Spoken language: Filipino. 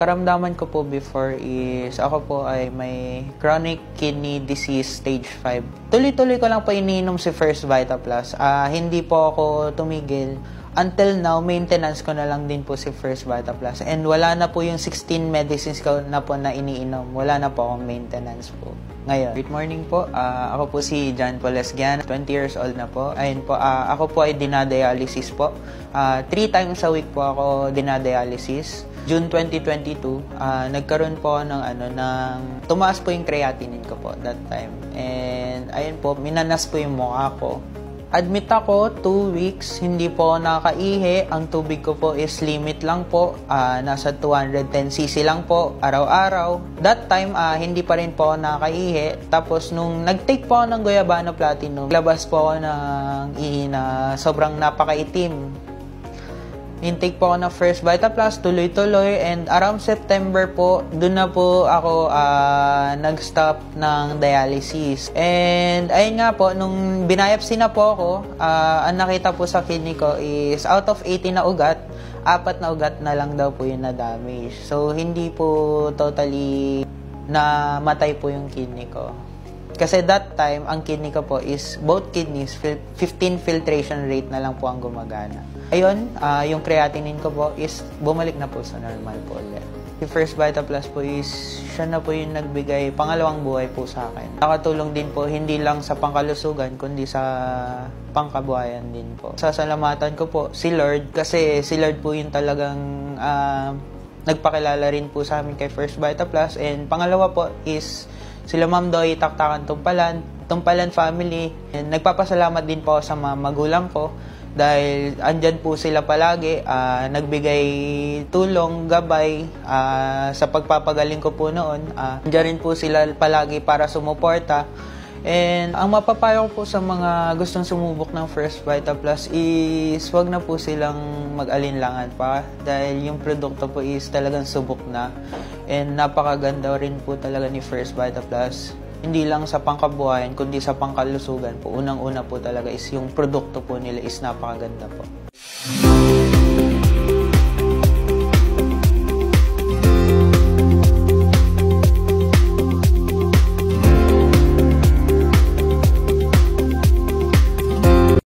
Karamdaman ko po before is ako po ay may chronic kidney disease stage 5. Tuloy-tuloy ko lang po iniinom si First Vita Plus. Hindi po ako tumigil. Until now, maintenance ko na lang din po si First Vita Plus. And wala na po yung 16 medicines ko na po na iniinom. Wala na po akong maintenance po ngayon. Good morning po. Ako po si John Paul Esguian, 20 years old na po. Ayun po, ako po ay dinadialysis po. 3 times a week po ako dinadialysis. June 2022, nagkaroon po ako ng tumaas po yung creatinine ko po that time. And ayun po, minanas po yung mukha ko. Admit ako, 2 weeks, hindi po nakaihi. Ang tubig ko po is limit lang po. Nasa 210cc lang po, araw-araw. That time, hindi pa rin po ako nakaihi. Tapos, nung nag-take po ako ng Guayabano Platinum, labas po ako ng ihi na sobrang napakaitim. Intake po ako ng First Vita Plus, tuloy-tuloy, and around September po, doon na po ako nag-stop ng dialysis. And ayun nga po, nung binayapsi na po ako, ang nakita po sa kidney ko is out of 80 na ugat, 4 na ugat na lang daw po yung na-damage. So, hindi po totally namatay po yung kidney ko. Kasi that time, ang kidney ko po is both kidneys, 15 filtration rate na lang po ang gumagana. Ayun, yung creatinine ko po is bumalik na po sa normal po ulit. Si First Vita Plus po is siya na po yung nagbigay pangalawang buhay po sa akin. Nakatulong din po hindi lang sa pangkalusugan kundi sa pangkabuhayan din po. Sasalamatan ko po si Lord kasi si Lord po yung talagang nagpakilala rin po sa amin kay First Vita Plus. And pangalawa po is sila Ma'am Doy, Taktakan Tumpalan family. And nagpapasalamat din po sa mga magulang ko dahil andyan po sila palagi, nagbigay tulong, gabay sa pagpapagaling ko po noon. Andyan rin po sila palagi para sumuporta. And ang mapapayo ko po sa mga gustong sumubok ng First Vita Plus is wag na po silang mag-alinlangan pa dahil yung produkto po is talagang subok na. And napakaganda rin po talaga ni First Vita Plus. Hindi lang sa pangkabuhayan, kundi sa pangkalusugan po. Unang-una po talaga is yung produkto po nila is napakaganda po.